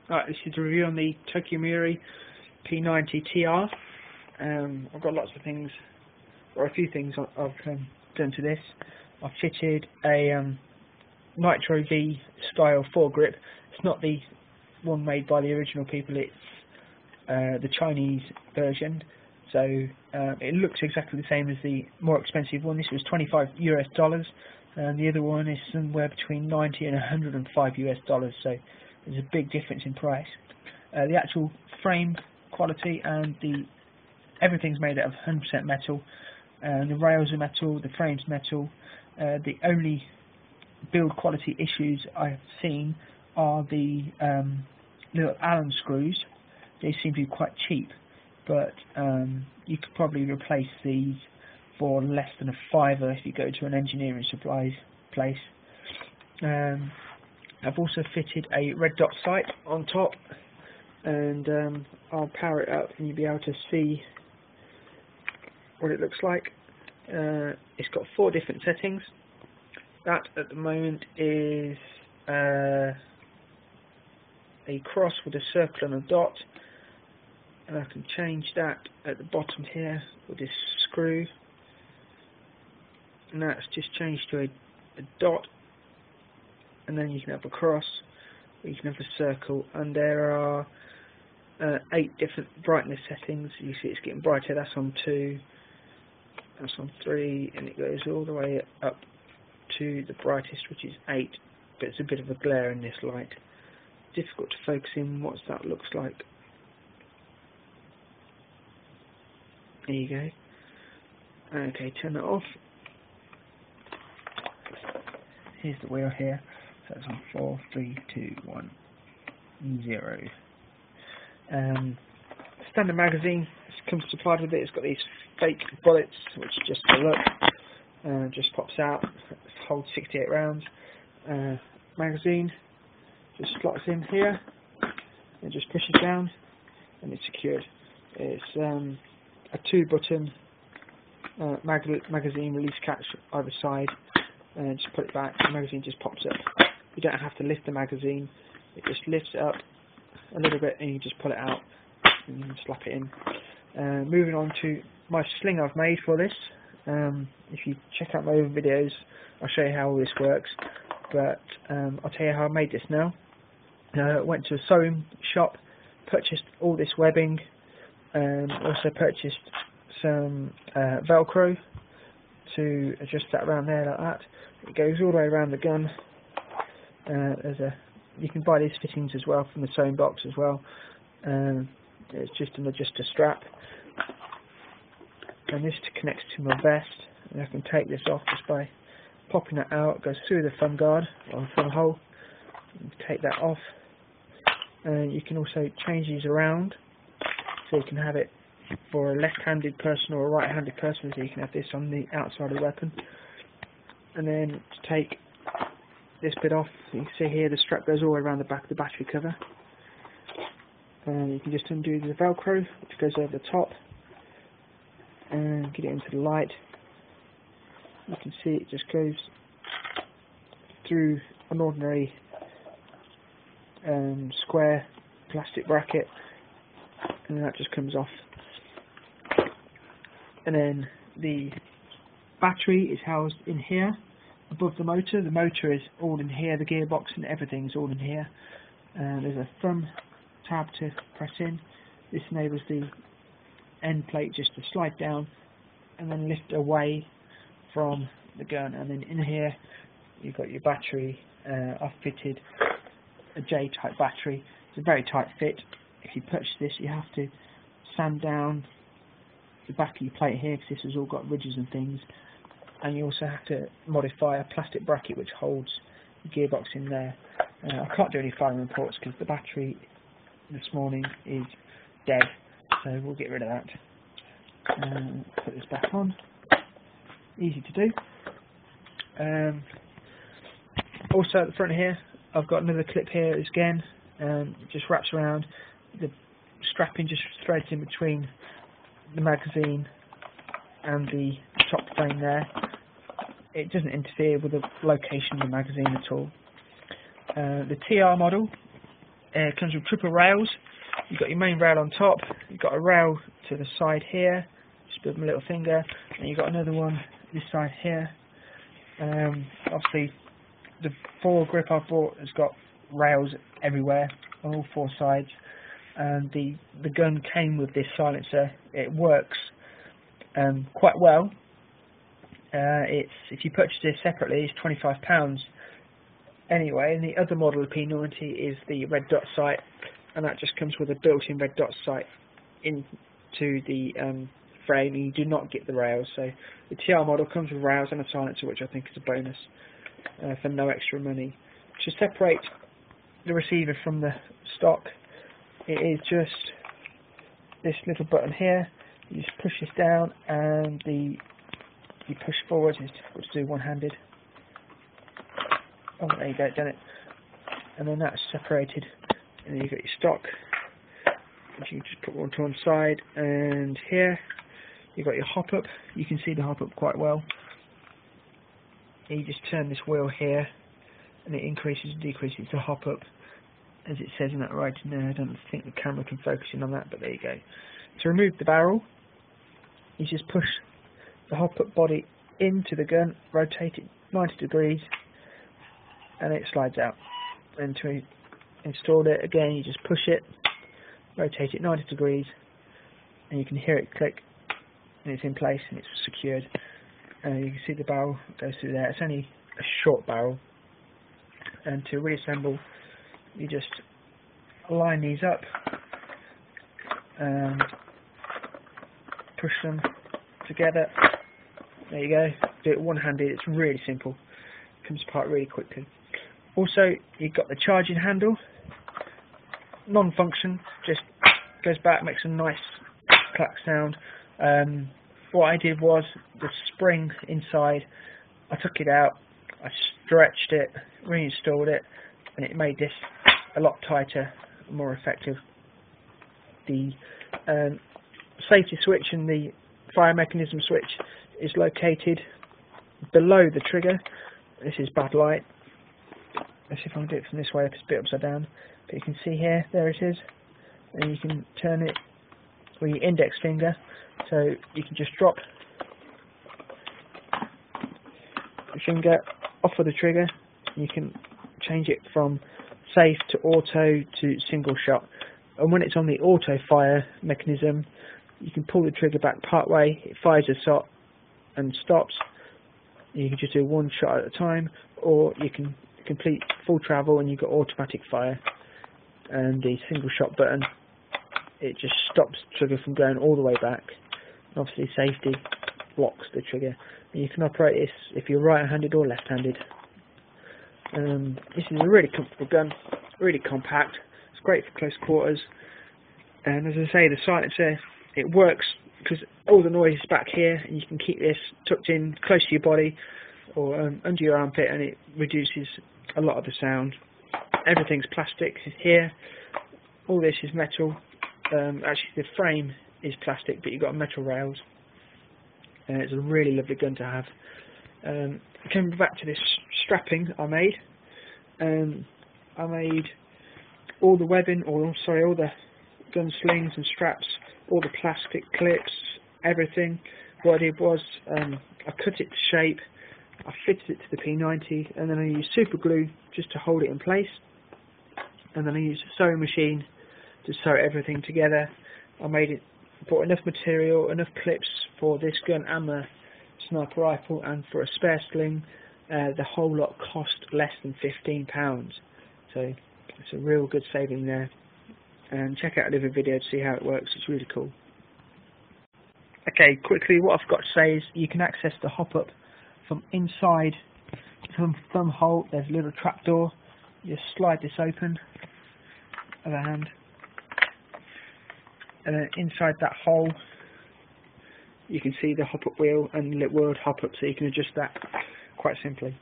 Right, this is a review on the Tokyo Marui P90TR. I've got lots of things, or a few things I've done to this. I've fitted a Nitro V style foregrip. It's not the one made by the original people, it's the Chinese version. So it looks exactly the same as the more expensive one. This was $25 and the other one is somewhere between $90 and $105. So there's a big difference in price. The actual frame quality and everything's made out of 100% metal. The rails are metal, the frame's metal. The only build quality issues I've seen are the little Allen screws. They seem to be quite cheap, but you could probably replace these for less than a £5 if you go to an engineering supplies place. I've also fitted a red dot sight on top, and I'll power it up and you'll be able to see what it looks like. It's got 4 different settings. That at the moment is a cross with a circle and a dot, and I can change that at the bottom here with this screw, and that's just changed to a dot, and then you can have a cross, or you can have a circle, and there are 8 different brightness settings. You see it's getting brighter. That's on 2, that's on 3, and it goes all the way up to the brightest, which is 8, but it's a bit of a glare in this light. Difficult to focus in what that looks like. There you go. Okay, turn it off. Here's the wheel here. So it's on 4, 3, 2, 1, 0. Standard magazine comes supplied with it. It's got these fake bullets, which just a look, just pops out. It holds 68 rounds. Magazine just slots in here and just pushes down, and it's secured. It's a 2-button magazine release catch either side, and just put it back. The magazine just pops up. You don't have to lift the magazine. It just lifts it up a little bit, and you just pull it out and slap it in. Moving on to my sling I've made for this. If you check out my other videos, I'll show you how all this works. But I'll tell you how I made this now. Went to a sewing shop, purchased all this webbing, also purchased some Velcro to adjust that around there like that. It goes all the way around the gun. You can buy these fittings as well from the sewing box as well. It's just an adjuster strap, and this connects to my vest, and I can take this off just by popping that out. It goes through the thumb guard or thumb hole. Take that off, and you can also change these around, so you can have it for a left-handed person or a right-handed person, so you can have this on the outside of the weapon. And then to take this bit off, you can see here the strap goes all the way around the back of the battery cover, and you can just undo the Velcro, which goes over the top, and get it into the light. You can see it just goes through an ordinary square plastic bracket, and then that just comes off. And then the battery is housed in here above the motor. The motor is all in here, the gearbox and everything is all in here. There's a thumb tab to press in. This enables the end plate just to slide down and then lift away from the gun. And then in here you've got your battery. I've fitted a J-type battery. It's a very tight fit. If you purchase this, you have to sand down the back of your plate here, because this has all got ridges and things, and you also have to modify a plastic bracket which holds the gearbox in there. I can't do any firing reports because the battery this morning is dead, so we'll get rid of that. Put this back on. Easy to do. Also at the front here, I've got another clip here again. It just wraps around. The strapping just threads in between the magazine and the top frame there. It doesn't interfere with the location of the magazine at all. The TR model It comes with triple rails. You've got your main rail on top, you've got a rail to the side here, just with my little finger, and you've got another one this side here. Obviously the foregrip I've bought has got rails everywhere on all four sides, and the gun came with this silencer. It works quite well. If you purchase this separately, it's £25 anyway, and the other model of P90 is the red dot sight, and that just comes with a built-in red dot sight into the frame, and you do not get the rails. So the TR model comes with rails and a silencer, which I think is a bonus for no extra money. To separate the receiver from the stock, it is just this little button here. You just push this down, and you push forward. It's difficult to do one-handed. Oh, there you go, done it. And then that's separated, and then you've got your stock, which you can just put one to one side, and here you've got your hop-up. You can see the hop-up quite well. And you just turn this wheel here, and it increases and decreases the hop-up, as it says in that writing there. I don't think the camera can focus in on that, but there you go. To remove the barrel, you just push the hop-up body into the gun, rotate it 90 degrees, and it slides out. And to install it again, you just push it, rotate it 90 degrees, and you can hear it click, and it's in place and it's secured. And you can see the barrel goes through there. It's only a short barrel. And to reassemble, you just line these up and push them together. There you go. Do it one-handed. It's really simple. It comes apart really quickly. Also, you've got the charging handle, non-function, just goes back, makes a nice clack sound. What I did was the spring inside, I took it out, I stretched it, reinstalled it, and it made this a lot tighter and more effective. The safety switch and the fire mechanism switch is located below the trigger. This is bad light. Let's see if I can do it from this way. It's a bit upside down, but you can see here, there it is, and you can turn it with your index finger, so you can just drop the finger off of the trigger. You can change it from safe to auto to single shot, and when it's on the auto fire mechanism, you can pull the trigger back part way, it fires a shot and stops. You can just do one shot at a time, or you can complete full travel and you've got automatic fire. And the single shot button, it just stops the trigger from going all the way back. Obviously safety blocks the trigger. And you can operate this if you're right-handed or left-handed. This is a really comfortable gun, really compact. It's great for close quarters. And as I say, the silencer, it works because all the noise is back here, and you can keep this tucked in close to your body or under your armpit, and it reduces a lot of the sound. Everything's plastic here. All this is metal. Actually, the frame is plastic, but you've got metal rails. And it's a really lovely gun to have. Coming back to this strapping I made. I made all the webbing, all the gun slings and straps, all the plastic clips, everything. What I did was I cut it to shape, I fitted it to the P90, and then I used super glue just to hold it in place, and then I used a sewing machine to sew everything together. I bought enough material, enough clips for this gun and the sniper rifle, and for a spare sling the whole lot cost less than £15, so it's a real good saving there. And check out the other video to see how it works. It's really cool. Okay, quickly, what I've got to say is you can access the hop-up from inside the thumb hole. There's a little trapdoor. You just slide this open, other hand, and then inside that hole you can see the hop-up wheel and the word hop-up, so you can adjust that quite simply.